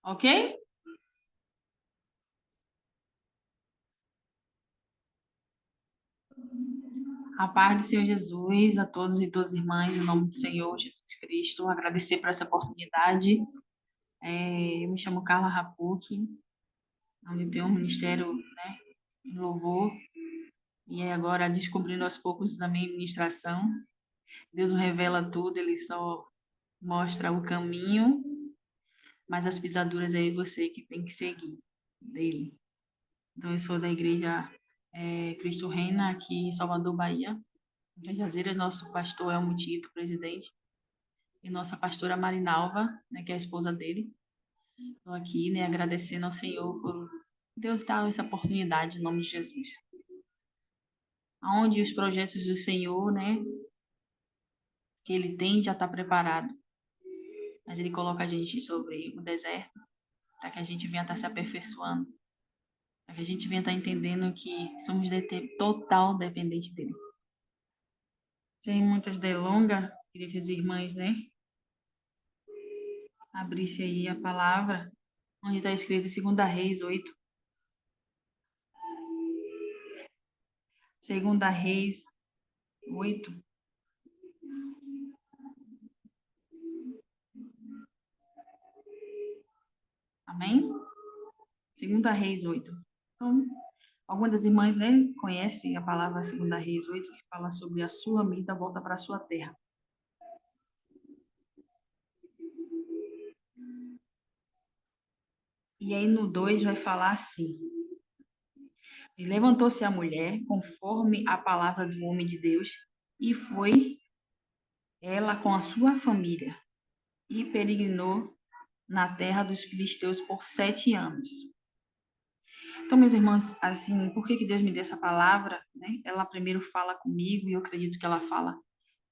Ok? A paz do Senhor Jesus a todos e todas as irmãs, em nome do Senhor Jesus Cristo. Agradecer por essa oportunidade. Eu me chamo Carla Rapucci, onde eu tenho um ministério, né, em louvor, e agora descobrindo aos poucos da minha ministração. Deus não revela tudo, Ele só mostra o caminho, mas as pisaduras é você que tem que seguir dele. Então, eu sou da igreja Cristo Reina, aqui em Salvador, Bahia. Em Cajazeiras, nosso pastor é o Mutito, presidente, e nossa pastora Marinalva, né, que é a esposa dele. Estou aqui, né, agradecendo ao Senhor por Deus dar essa oportunidade, em nome de Jesus. Aonde os projetos do Senhor, né, que Ele tem, já está preparado. Mas Ele coloca a gente sobre o deserto, para que a gente venha estar se aperfeiçoando, para que a gente venha estar entendendo que somos total dependentes dEle. Sem muitas delongas, queria que as irmãs, né, abrisse aí a palavra, onde está escrito 2 Reis 8. 2 Reis 8. Amém? 2 Reis 8. Então, algumas das irmãs, né, conhecem a palavra 2 Reis 8, que fala sobre a sua vida volta para a sua terra. E aí no 2 vai falar assim: E levantou-se a mulher, conforme a palavra do homem de Deus, e foi ela com a sua família, e peregrinou na terra dos filisteus por 7 anos. Então, meus irmãos, assim, por que Deus me deu essa palavra, né? Ela primeiro fala comigo, e eu acredito que ela fala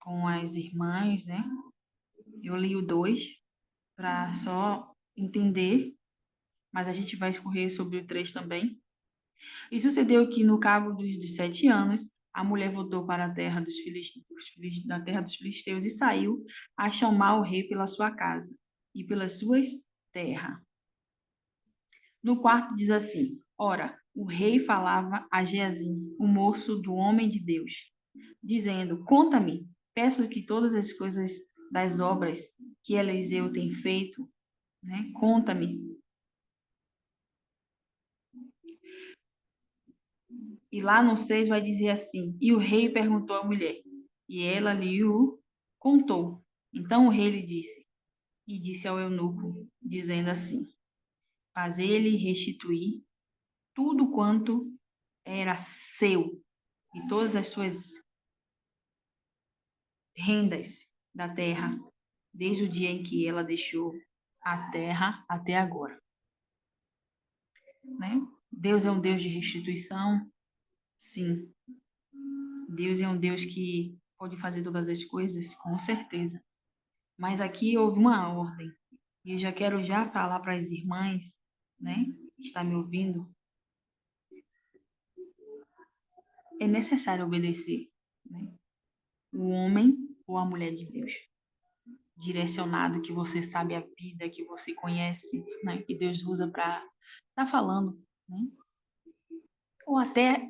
com as irmãs, né? Eu li o 2 para só entender, mas a gente vai escorrer sobre o 3 também. E sucedeu que no cabo dos 7 anos, a mulher voltou para a terra dos filisteus, da terra dos filisteus, e saiu a chamar o rei pela sua casa e pelas suas terras. No quarto diz assim: Ora, o rei falava a Geazim, o moço do homem de Deus, dizendo: Conta-me, peço que todas as coisas das obras que Eliseu tem feito, né? Conta-me. E lá no 6 vai dizer assim: E o rei perguntou à mulher, e ela lhe o contou. Então o rei lhe disse, e disse ao eunuco, dizendo assim: Fazei-lhe restituir tudo quanto era seu, e todas as suas rendas da terra, desde o dia em que ela deixou a terra até agora, né? Deus é um Deus de restituição, sim. Deus é um Deus que pode fazer todas as coisas, com certeza. Mas aqui houve uma ordem. E eu já quero já falar para as irmãs, né, que está me ouvindo, é necessário obedecer, né? O homem ou a mulher de Deus, direcionado, que você sabe a vida, que você conhece, né, que Deus usa para estar falando, né? Ou até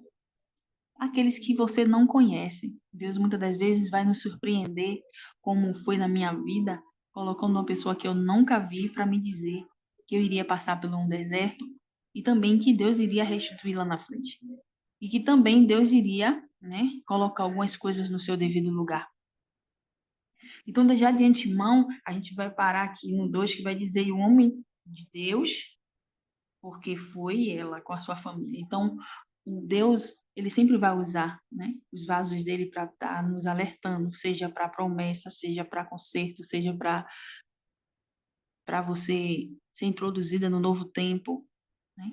aqueles que você não conhece. Deus muitas das vezes vai nos surpreender, como foi na minha vida, colocando uma pessoa que eu nunca vi para me dizer que eu iria passar por um deserto e também que Deus iria restituir lá na frente. E que também Deus iria, né, colocar algumas coisas no seu devido lugar. Então, já de antemão, a gente vai parar aqui no 2 que vai dizer o homem de Deus, porque foi ela com a sua família. Então, o Deus, ele sempre vai usar, né, os vasos dele para estar nos alertando, seja para promessa, seja para conserto, seja para você ser introduzida no novo tempo, né?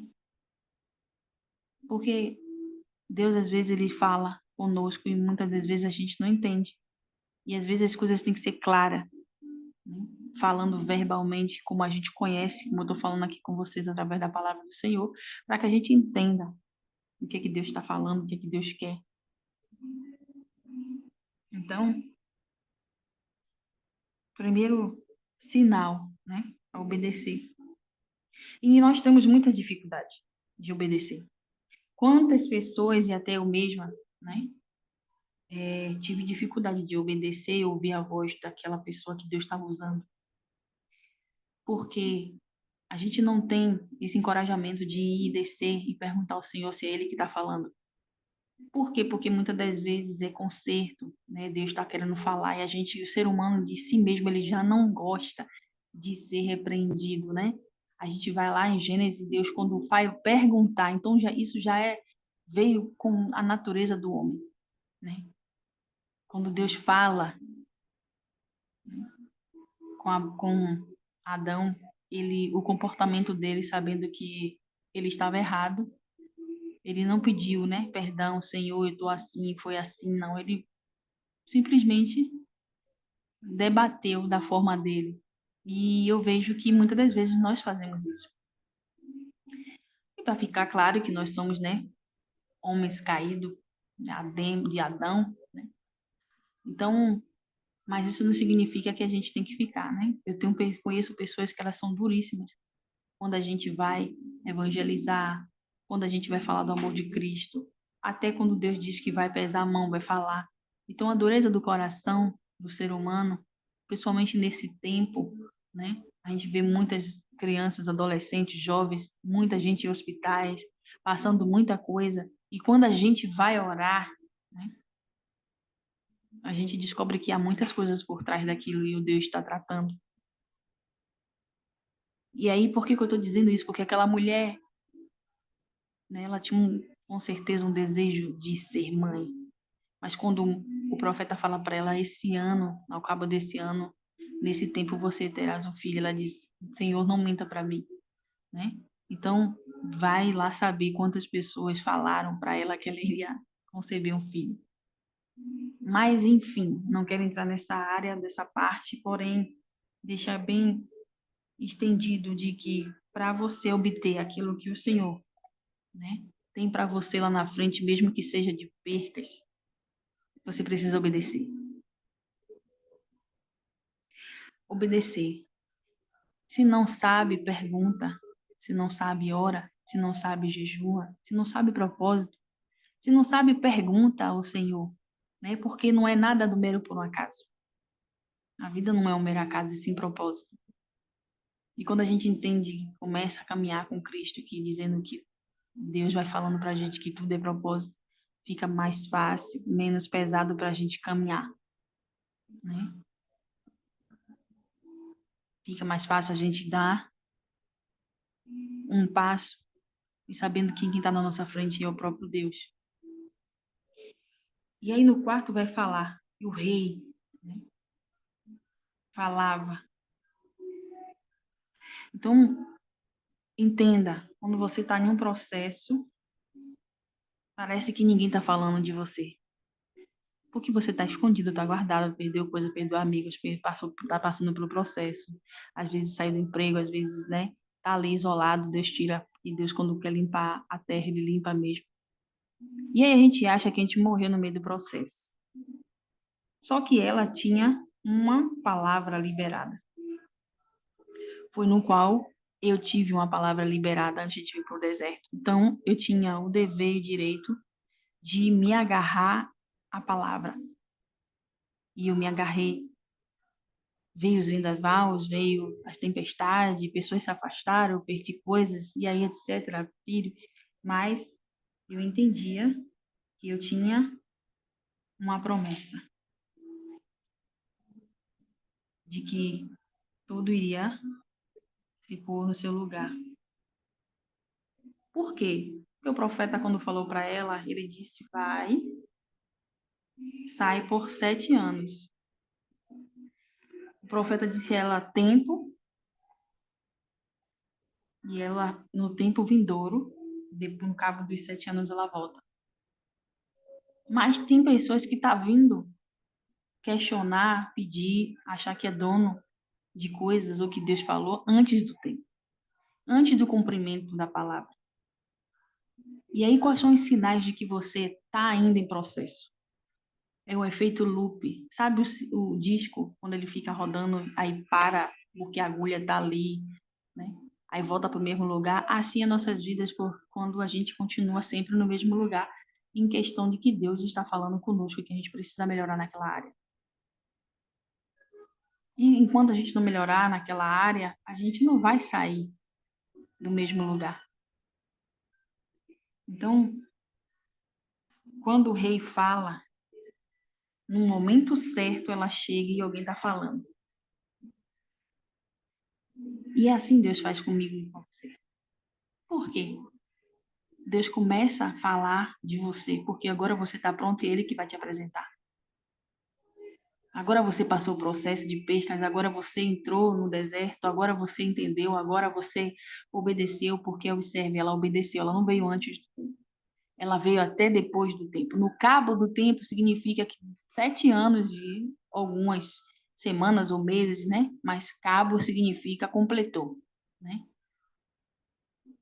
Porque Deus às vezes ele fala conosco e muitas das vezes a gente não entende. E às vezes as coisas têm que ser claras, né? Falando verbalmente como a gente conhece, como eu estou falando aqui com vocês através da palavra do Senhor, para que a gente entenda o que é que Deus está falando, o que é que Deus quer. Então, primeiro sinal, né, a obedecer. E nós temos muita dificuldade de obedecer. Quantas pessoas, e até eu mesma, né, tive dificuldade de obedecer e ouvir a voz daquela pessoa que Deus estava usando. Porque a gente não tem esse encorajamento de ir, descer e perguntar ao Senhor se é Ele que está falando. Por quê? Porque muitas das vezes é conserto, né? Deus está querendo falar e a gente, o ser humano de si mesmo, ele já não gosta de ser repreendido, né? A gente vai lá em Gênesis, Deus quando vai perguntar, então isso já veio com a natureza do homem, né? Quando Deus fala com Adão, o comportamento dele, sabendo que ele estava errado, ele não pediu, né? Perdão, Senhor, eu estou assim, foi assim, não. Ele simplesmente debateu da forma dele. E eu vejo que muitas das vezes nós fazemos isso. E para ficar claro que nós somos, né, homens caídos de Adão, né? Então, mas isso não significa que a gente tem que ficar, né? Conheço pessoas que elas são duríssimas quando a gente vai evangelizar, quando a gente vai falar do amor de Cristo, até quando Deus diz que vai pesar a mão, vai falar. Então, a dureza do coração do ser humano, principalmente nesse tempo, né? A gente vê muitas crianças, adolescentes, jovens, muita gente em hospitais, passando muita coisa. E quando a gente vai orar, né? A gente descobre que há muitas coisas por trás daquilo e o Deus está tratando. E aí, por que que eu estou dizendo isso? Porque aquela mulher, né, ela tinha com certeza um desejo de ser mãe. Mas quando o profeta fala para ela, esse ano, ao cabo desse ano, nesse tempo você terás um filho, ela diz, Senhor, não minta para mim, né? Então, vai lá saber quantas pessoas falaram para ela que ela iria conceber um filho. Mas, enfim, não quero entrar nessa área, dessa parte, porém, deixar bem estendido de que para você obter aquilo que o Senhor, né, tem para você lá na frente, mesmo que seja de percas, você precisa obedecer. Obedecer. Se não sabe, pergunta. Se não sabe, ora. Se não sabe, jejua. Se não sabe propósito. Se não sabe, pergunta ao Senhor, né? Porque não é nada do mero por um acaso. A vida não é um mero acaso e sim propósito. E quando a gente entende, começa a caminhar com Cristo, que dizendo que Deus vai falando para a gente que tudo é propósito, fica mais fácil, menos pesado para a gente caminhar, né? Fica mais fácil a gente dar um passo e sabendo que quem está na nossa frente é o próprio Deus. E aí no quarto vai falar, e o rei, né, falava. Então, entenda, quando você está em um processo, parece que ninguém está falando de você. Porque você está escondido, está guardado, perdeu coisa, perdeu amigos, está passando pelo processo. Às vezes sai do emprego, às vezes, né, tá ali isolado, Deus tira, e Deus quando quer limpar a terra, ele limpa mesmo. E aí a gente acha que a gente morreu no meio do processo. Só que ela tinha uma palavra liberada. Foi no qual eu tive uma palavra liberada antes de vir para o deserto. Então, eu tinha o dever e o direito de me agarrar à palavra. E eu me agarrei. Veio os vendavais, veio as tempestades, pessoas se afastaram, eu perdi coisas, e aí, etc., filho. Mas eu entendia que eu tinha uma promessa de que tudo iria se pôr no seu lugar. Por quê? Porque o profeta, quando falou para ela, ele disse: vai, sai por 7 anos. O profeta disse a ela: tempo, e ela, no tempo vindouro, no cabo dos 7 anos, ela volta. Mas tem pessoas que estão vindo questionar, pedir, achar que é dono de coisas ou que Deus falou antes do tempo, antes do cumprimento da palavra. E aí, quais são os sinais de que você está ainda em processo? É o efeito loop. Sabe o disco, quando ele fica rodando, aí para porque a agulha está ali, né? aí volta para o mesmo lugar. Assim é nossas vidas quando a gente continua sempre no mesmo lugar, em questão de que Deus está falando conosco que a gente precisa melhorar naquela área. E enquanto a gente não melhorar naquela área, a gente não vai sair do mesmo lugar. Então, quando o rei fala, no momento certo ela chega e alguém está falando. E é assim Deus faz comigo e com você. Por quê? Deus começa a falar de você, porque agora você está pronto e é Ele que vai te apresentar. Agora você passou o processo de percas, agora você entrou no deserto, agora você entendeu, agora você obedeceu, porque observe, ela obedeceu, ela não veio antes do tempo, ela veio até depois do tempo. No cabo do tempo significa que 7 anos de algumas semanas ou meses, né? Mas cabo significa completou, né?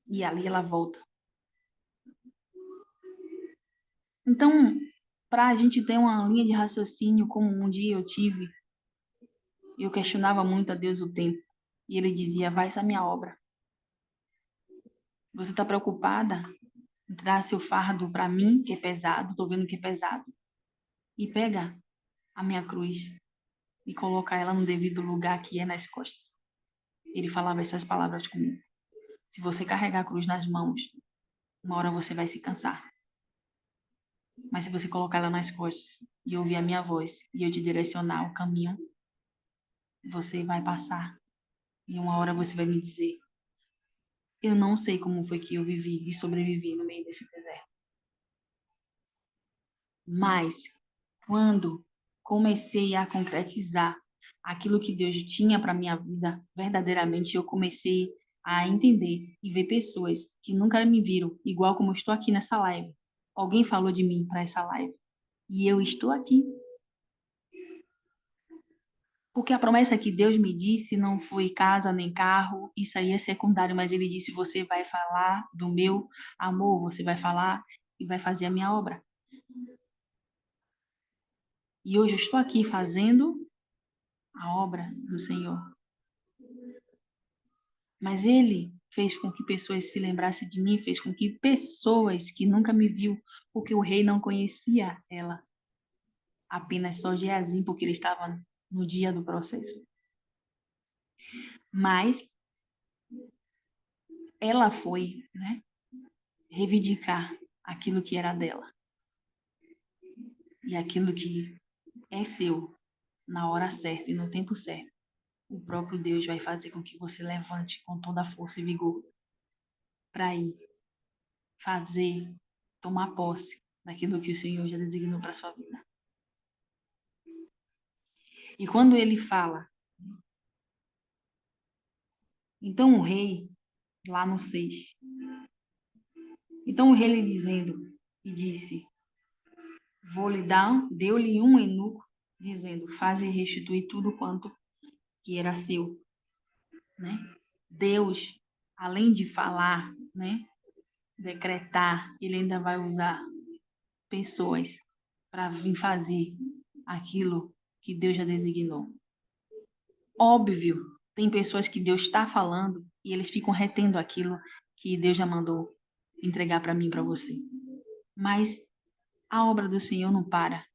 E ali ela volta. Então, para a gente ter uma linha de raciocínio, como um dia eu tive, eu questionava muito a Deus o tempo. E ele dizia: vai essa minha obra. Você está preocupada em dar seu fardo para mim, que é pesado, estou vendo que é pesado, e pega a minha cruz e coloca ela no devido lugar que é nas costas. Ele falava essas palavras comigo. Se você carregar a cruz nas mãos, uma hora você vai se cansar. Mas se você colocar ela nas costas e ouvir a minha voz e eu te direcionar o caminho, você vai passar. E uma hora você vai me dizer: eu não sei como foi que eu vivi e sobrevivi no meio desse deserto. Mas quando comecei a concretizar aquilo que Deus tinha para minha vida, verdadeiramente eu comecei a entender e ver pessoas que nunca me viram, igual como eu estou aqui nessa live. Alguém falou de mim para essa live e eu estou aqui. Porque a promessa que Deus me disse não foi casa nem carro, isso aí é secundário, mas Ele disse: você vai falar do meu amor, você vai falar e vai fazer a minha obra. E hoje eu estou aqui fazendo a obra do Senhor. Mas Ele fez com que pessoas se lembrassem de mim, fez com que pessoas que nunca me viu, porque o rei não conhecia ela, apenas só Geazim, porque ele estava no dia do processo. Mas ela foi, né, reivindicar aquilo que era dela. E aquilo que é seu, na hora certa e no tempo certo, o próprio Deus vai fazer com que você levante com toda a força e vigor para ir fazer, tomar posse daquilo que o Senhor já designou para sua vida. E quando ele fala, então o rei, lá no 6, então o rei lhe dizendo, e disse: vou lhe dar, deu-lhe um eunuco, dizendo: faze e restitui tudo quanto que era seu, né? Deus, além de falar, né, decretar, ele ainda vai usar pessoas para vir fazer aquilo que Deus já designou. Óbvio, tem pessoas que Deus está falando e eles ficam retendo aquilo que Deus já mandou entregar para mim e para você. Mas a obra do Senhor não para.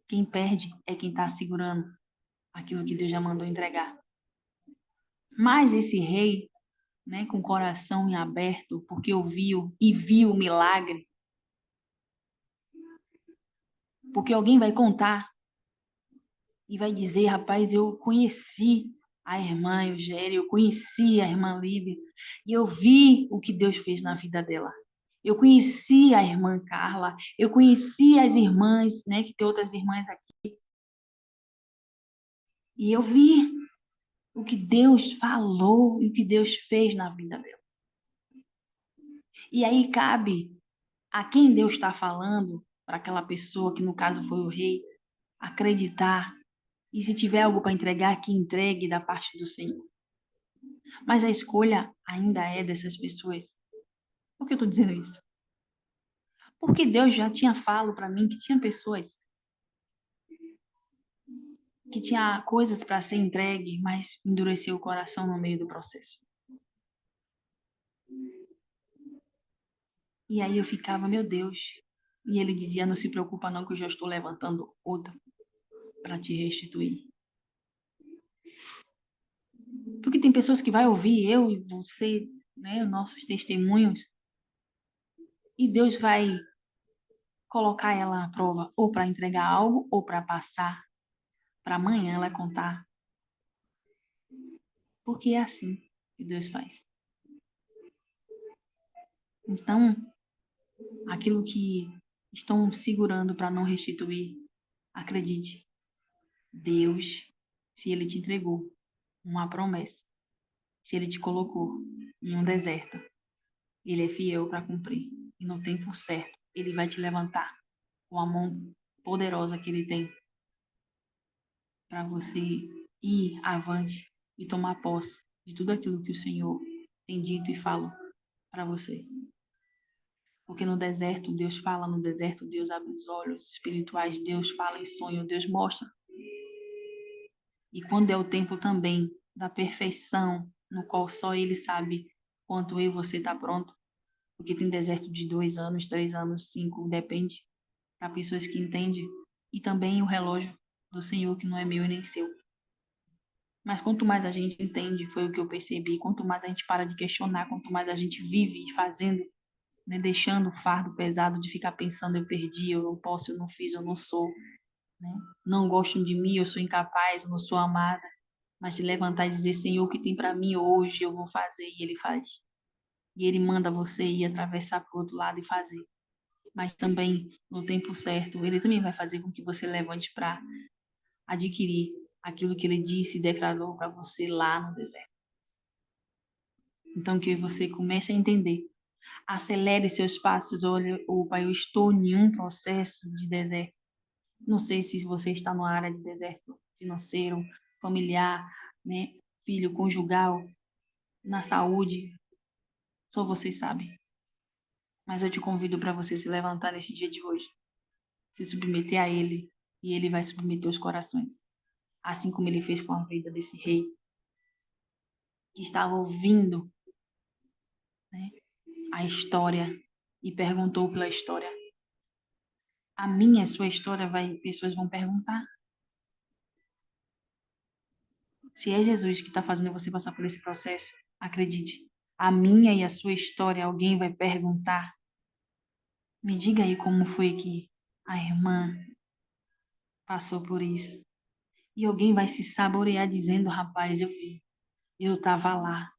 Quem perde é quem está segurando aquilo que Deus já mandou entregar. Mas esse rei, né, com o coração em aberto, porque ouviu e viu o milagre, porque alguém vai contar e vai dizer: rapaz, eu conheci a irmã Eugéria, eu conheci a irmã Líbia, e eu vi o que Deus fez na vida dela. Eu conheci a irmã Carla, eu conheci as irmãs, né, que tem outras irmãs aqui, e eu vi o que Deus falou e o que Deus fez na vida dela. E aí cabe a quem Deus está falando, para aquela pessoa, que no caso foi o rei, acreditar. E se tiver algo para entregar, que entregue da parte do Senhor. Mas a escolha ainda é dessas pessoas. Por que eu estou dizendo isso? Porque Deus já tinha falado para mim que tinha pessoas que tinha coisas para ser entregue, mas endureceu o coração no meio do processo. E aí eu ficava, meu Deus. E ele dizia, não se preocupa não que eu já estou levantando outra para te restituir. Porque tem pessoas que vai ouvir eu e você, né, nossos testemunhos, e Deus vai colocar ela à prova ou para entregar algo ou para passar para amanhã ela contar. Porque é assim que Deus faz. Então, aquilo que estão segurando para não restituir, acredite, Deus, se Ele te entregou uma promessa, se Ele te colocou em um deserto, Ele é fiel para cumprir. E no tempo certo, Ele vai te levantar com a mão poderosa que Ele tem para você ir avante e tomar posse de tudo aquilo que o Senhor tem dito e fala para você. Porque no deserto, Deus fala, no deserto, Deus abre os olhos espirituais, Deus fala em sonho, Deus mostra. E quando é o tempo também da perfeição, no qual só Ele sabe quanto eu e você está pronto, porque tem deserto de 2 anos, 3 anos, 5, depende, para pessoas que entendem, e também o relógio do Senhor, que não é meu e nem seu. Mas quanto mais a gente entende, foi o que eu percebi, quanto mais a gente para de questionar, quanto mais a gente vive fazendo, né, deixando o fardo pesado de ficar pensando, eu perdi, eu não posso, eu não fiz, eu não sou, né? Não gostam de mim, eu sou incapaz, eu não sou amada. Mas se levantar e dizer, Senhor, o que tem para mim hoje, eu vou fazer, e Ele faz. E Ele manda você ir atravessar para o outro lado e fazer. Mas também, no tempo certo, Ele também vai fazer com que você levante para adquirir aquilo que Ele disse e declarou para você lá no deserto. Então, que você comece a entender. Acelere seus passos. Olha, Pai, eu estou em um processo de deserto. Não sei se você está numa área de deserto financeiro, familiar, né? Filho, conjugal, na saúde. Só vocês sabem. Mas eu te convido para você se levantar nesse dia de hoje, se submeter a Ele, e Ele vai submeter os corações. Assim como Ele fez com a vida desse rei, que estava ouvindo, né, a história e perguntou pela história. A minha, a sua história, pessoas vão perguntar. Se é Jesus que está fazendo você passar por esse processo, acredite, a minha e a sua história, alguém vai perguntar. Me diga aí como foi que a irmã passou por isso. E alguém vai se saborear dizendo, rapaz, eu vi, eu estava lá.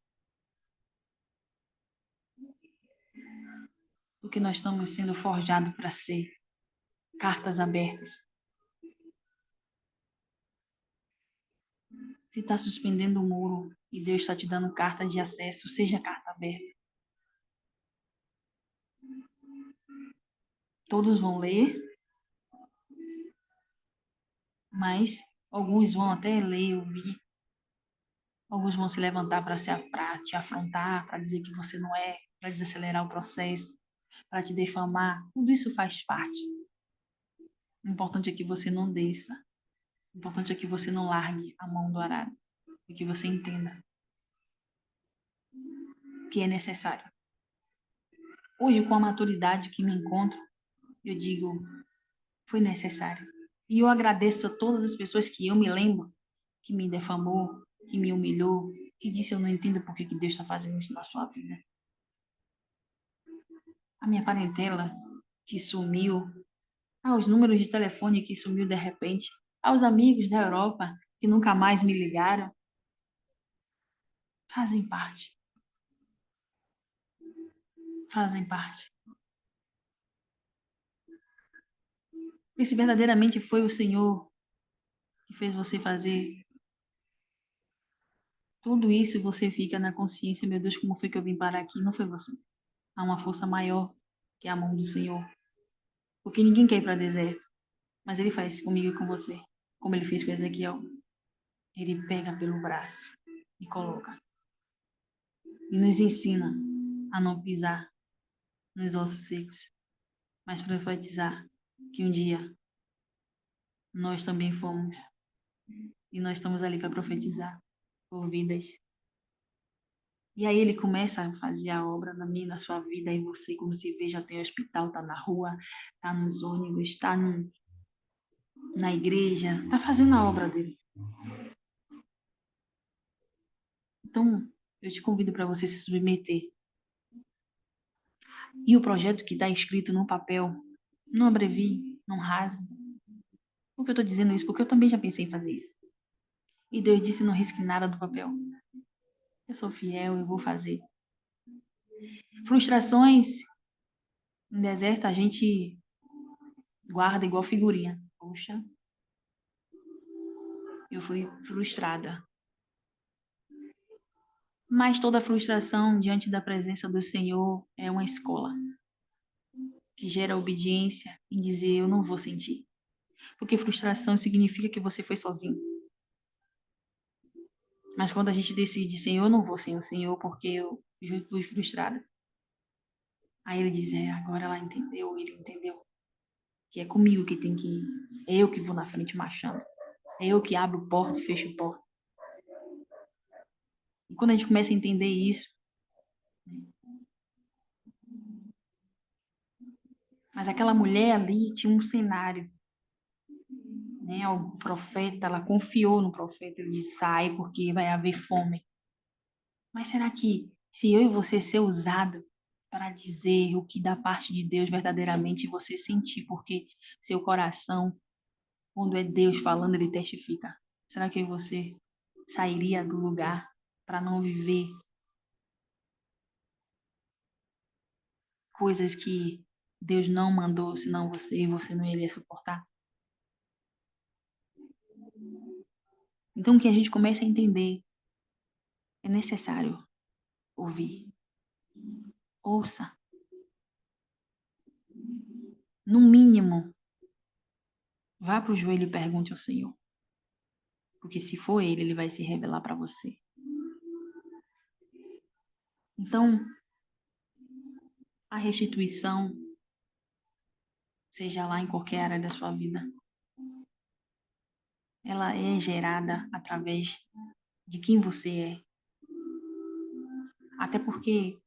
Porque nós estamos sendo forjados para ser cartas abertas. Se está suspendendo o muro e Deus está te dando cartas de acesso, seja carta aberta. Todos vão ler, mas alguns vão até ler, ouvir. Alguns vão se levantar para te afrontar, para dizer que você não é, para desacelerar o processo, para te defamar. Tudo isso faz parte. O importante é que você não desça. O importante é que você não largue a mão do arado. E que você entenda que é necessário. Hoje, com a maturidade que me encontro, eu digo, foi necessário. E eu agradeço a todas as pessoas que eu me lembro, que me defamou, que me humilhou, que disse eu não entendo por que Deus está fazendo isso na sua vida. A minha parentela que sumiu, aos números de telefone que sumiu de repente, aos amigos da Europa que nunca mais me ligaram, fazem parte. Fazem parte. E se verdadeiramente foi o Senhor que fez você fazer tudo isso, você fica na consciência, meu Deus, como foi que eu vim parar aqui? Não foi você. Há uma força maior que é a mão do Senhor. Porque ninguém quer ir para o deserto, mas Ele faz comigo e com você, como Ele fez com Ezequiel. Ele pega pelo braço e coloca. E nos ensina a não pisar nos ossos secos, mas profetizar que um dia nós também fomos e nós estamos ali para profetizar por vidas. E aí ele começa a fazer a obra na minha, na sua vida, e você, como se vê, já tem hospital, tá na rua, tá nos ônibus, tá na igreja, tá fazendo a obra dele. Então, eu te convido para você se submeter. E o projeto que está escrito no papel, não abrevie, não rasgue. Por que eu estou dizendo isso? Porque eu também já pensei em fazer isso. E Deus disse, não risque nada do papel. Eu sou fiel, eu vou fazer. Frustrações, em deserto, a gente guarda igual figurinha. Poxa, eu fui frustrada. Mas toda frustração diante da presença do Senhor é uma escola que gera obediência em dizer eu não vou sentir. Porque frustração significa que você foi sozinho. Mas quando a gente decide, Senhor, eu não vou sem o Senhor porque eu fui frustrada. Aí ele diz, agora ela entendeu, ele entendeu. Que é comigo que tem que ir. É eu que vou na frente marchando. É eu que abro porta e fecho porta. E quando a gente começa a entender isso, mas aquela mulher ali tinha um cenário, né? O profeta, ela confiou no profeta, ele disse, sai porque vai haver fome. Mas será que se eu e você ser usado para dizer o que da parte de Deus verdadeiramente você sentir, porque seu coração, quando é Deus falando, ele testifica. Será que eu e você sairia do lugar para não viver coisas que Deus não mandou, senão você não iria suportar? Então, que a gente comece a entender, é necessário ouvir. Ouça. No mínimo, vá para o joelho e pergunte ao Senhor. Porque se for Ele, Ele vai se revelar para você. Então, a restituição, seja lá em qualquer área da sua vida, ela é gerada através de quem você é. Até porque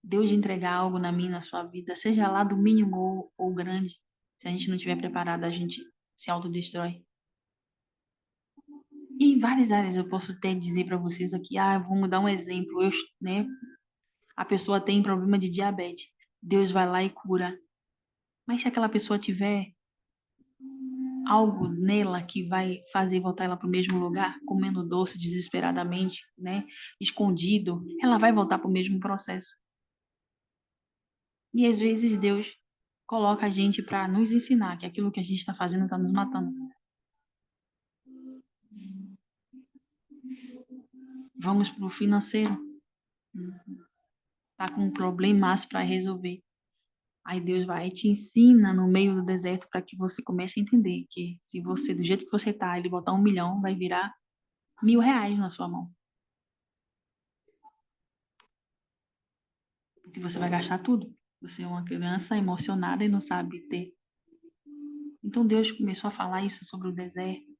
Deus entregar algo na minha, na sua vida, seja lá do mínimo ou grande, se a gente não estiver preparado, a gente se autodestrói. E em várias áreas eu posso até dizer para vocês aqui, vamos dar um exemplo, né? A pessoa tem problema de diabetes, Deus vai lá e cura. Mas se aquela pessoa tiver algo nela que vai fazer voltar ela para o mesmo lugar, comendo doce desesperadamente, né, escondido, ela vai voltar para o mesmo processo. E às vezes Deus coloca a gente para nos ensinar que aquilo que a gente está fazendo está nos matando. Vamos para o financeiro, tá com um problema para resolver. Aí Deus vai e te ensina no meio do deserto para que você comece a entender que se você, do jeito que você tá, ele botar 1 milhão, vai virar R$ 1.000 na sua mão. Porque você vai gastar tudo. Você é uma criança emocionada e não sabe ter. Então Deus começou a falar isso sobre o deserto,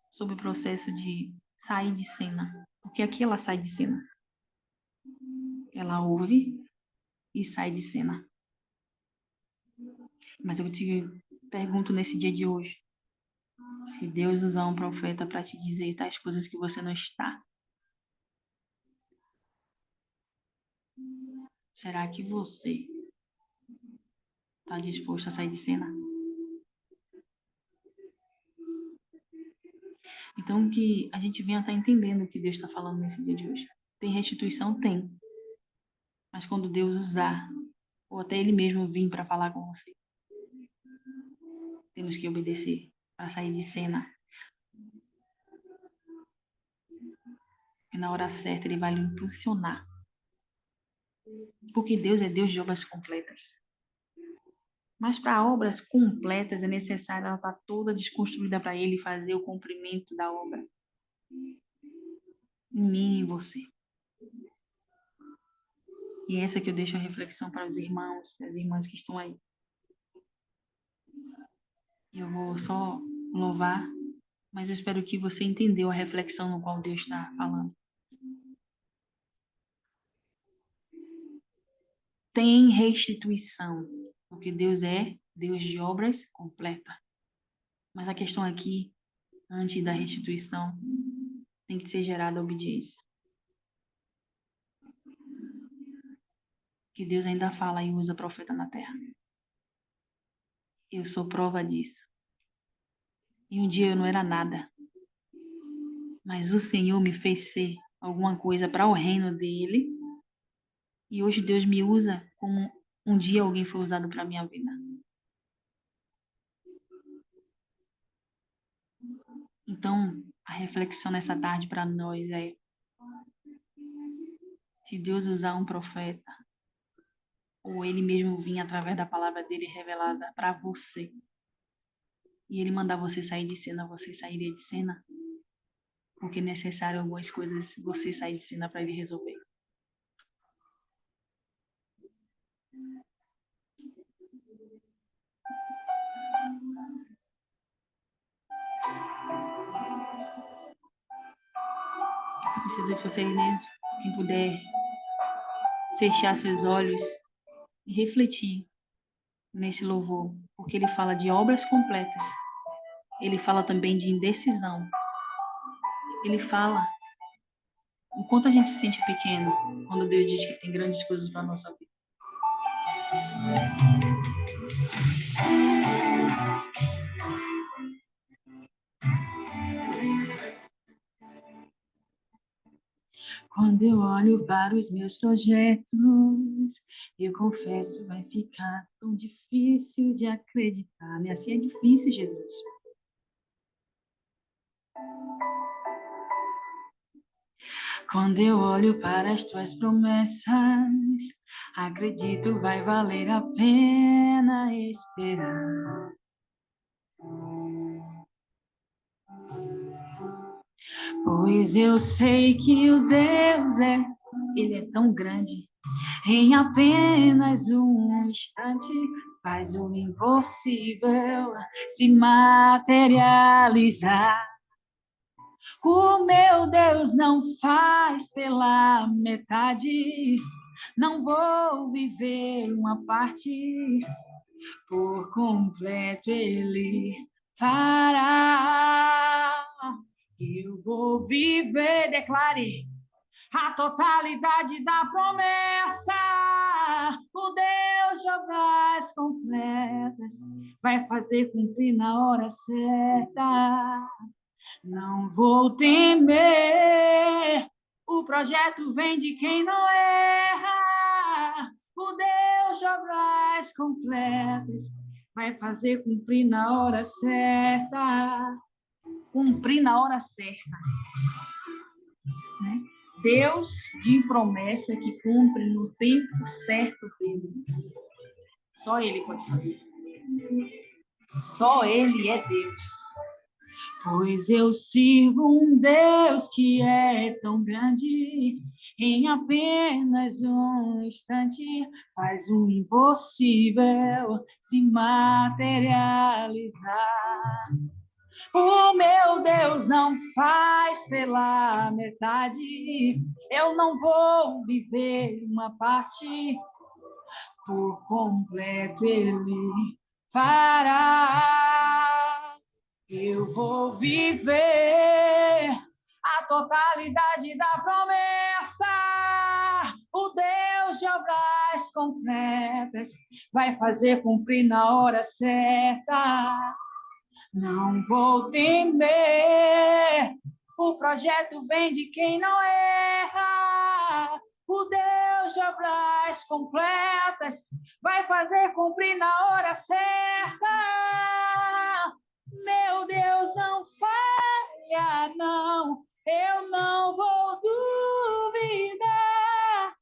sobre o processo de sair de cena. Porque aqui ela sai de cena. Ela ouve e sai de cena. Mas eu te pergunto nesse dia de hoje, se Deus usar um profeta para te dizer tais coisas que você não está, será que você está disposto a sair de cena? Então, que a gente venha estar entendendo o que Deus está falando nesse dia de hoje. Tem restituição? Tem. Mas quando Deus usar, ou até Ele mesmo vir para falar com você, temos que obedecer para sair de cena. E na hora certa Ele vai lhe impulsionar. Porque Deus é Deus de obras completas. Mas para obras completas é necessário ela estar toda desconstruída para Ele fazer o cumprimento da obra. Em mim e em você. E essa que eu deixo a reflexão para os irmãos, as irmãs que estão aí. Eu vou só louvar, mas eu espero que você entendeu a reflexão no qual Deus está falando. tem restituição, porque Deus é Deus de obras completas. Mas a questão aqui, antes da restituição, tem que ser gerada obediência. Que Deus ainda fala e usa profeta na terra. Eu sou prova disso. E um dia eu não era nada. Mas o Senhor me fez ser alguma coisa para o reino dele. E hoje Deus me usa como um dia alguém foi usado para a minha vida. Então, a reflexão nessa tarde para nós é: se Deus usar um profeta, ou ele mesmo vir através da palavra dele revelada para você, e ele mandar você sair de cena, você sairia de cena? Porque é necessário algumas coisas você sair de cena para ele resolver. Eu preciso que vocês, né, quem puder, fechar seus olhos e refletir nesse louvor, porque ele fala de obras completas. Ele fala também de indecisão. Ele fala o quanto a gente se sente pequeno quando Deus diz que tem grandes coisas para nossa vida. Quando eu olho para os meus projetos, eu confesso, vai ficar tão difícil de acreditar, né? Assim é difícil, Jesus. Quando eu olho para as tuas promessas, acredito vai valer a pena esperar. Pois eu sei que o Deus ele é tão grande, em apenas um instante faz o impossível se materializar. O meu Deus não faz pela metade, não vou viver uma parte, por completo Ele fará. Eu vou viver, declare, a totalidade da promessa. O Deus de obras completas vai fazer cumprir na hora certa. Não vou temer, o projeto vem de quem não erra. O Deus de obras completas vai fazer cumprir na hora certa. Cumprir na hora certa, né? Deus de promessa que cumpre no tempo certo dele. Só ele pode fazer. Só ele é Deus. Pois eu sirvo um Deus que é tão grande, em apenas um instante faz o impossível se materializar. O meu Deus não faz pela metade, eu não vou viver uma parte, por completo Ele fará. Eu vou viver a totalidade da promessa. O Deus de obras completas vai fazer cumprir na hora certa. Não vou temer, o projeto vem de quem não erra. O Deus de obras completas vai fazer cumprir na hora certa. Meu Deus não falha, não, eu não vou duvidar.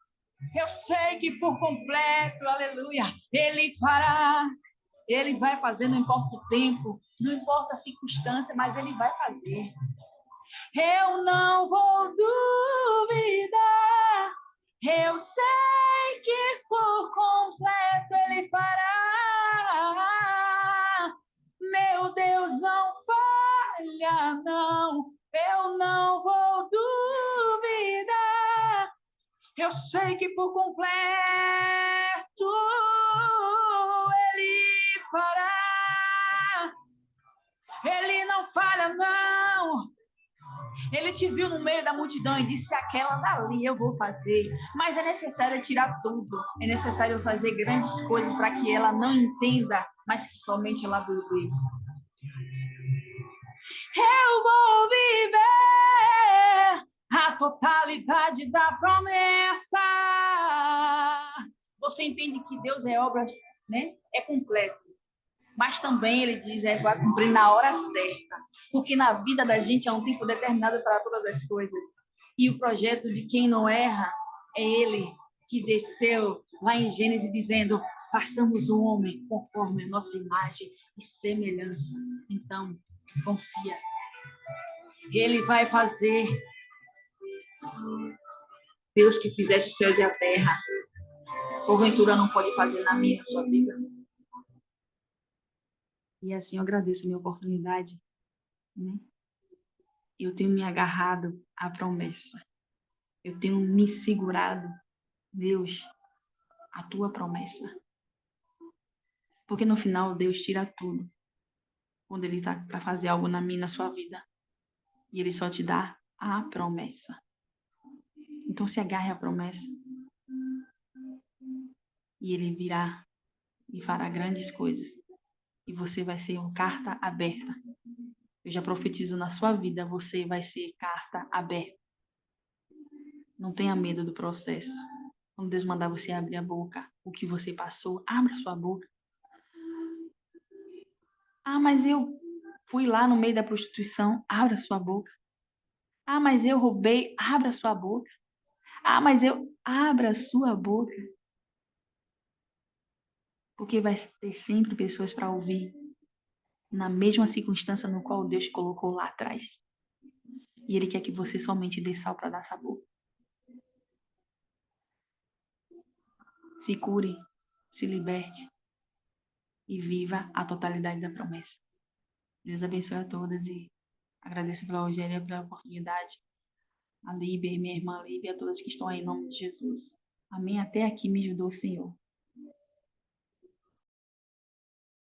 Eu sei que por completo, aleluia, Ele fará. Ele vai fazer, não importa o tempo, não importa a circunstância, mas Ele vai fazer. Eu não vou duvidar, eu sei que por completo Ele fará. Meu Deus não falha, não, eu não vou duvidar. Eu sei que por completo Ele fará. Ele não falha, não. Ele te viu no meio da multidão e disse: aquela dali eu vou fazer. Mas é necessário tirar tudo. É necessário fazer grandes coisas para que ela não entenda, mas que somente ela obedeça. Eu vou viver a totalidade da promessa. Você entende que Deus é obra, né? É completo. Mas também ele diz, vai cumprir na hora certa. Porque na vida da gente é um tempo determinado para todas as coisas. E o projeto de quem não erra é ele que desceu lá em Gênesis dizendo: façamos o homem conforme a nossa imagem e semelhança. Então, confia. Ele vai fazer. Deus que fizeste os céus e a terra, porventura não pode fazer na minha, na sua vida. E assim eu agradeço a minha oportunidade, né? Eu tenho me agarrado à promessa. Eu tenho me segurado, Deus, a tua promessa. Porque no final Deus tira tudo. Quando ele está para fazer algo na minha, na sua vida. E ele só te dá a promessa. Então se agarre à promessa. E ele virá e fará grandes coisas. E você vai ser uma carta aberta. Eu já profetizo na sua vida, você vai ser carta aberta. Não tenha medo do processo. Quando Deus mandar você abrir a boca, o que você passou, abra sua boca. Ah, mas eu fui lá no meio da prostituição, abra sua boca. Ah, mas eu roubei, abra sua boca. Ah, mas eu, abra sua boca. Porque vai ter sempre pessoas para ouvir na mesma circunstância no qual Deus colocou lá atrás. E Ele quer que você somente dê sal para dar sabor. Se cure, se liberte e viva a totalidade da promessa. Deus abençoe a todas e agradeço pela Rogéria, pela oportunidade. A Líbia e minha irmã Líbia, a todas que estão aí em nome de Jesus. Amém. Até aqui me ajudou o Senhor.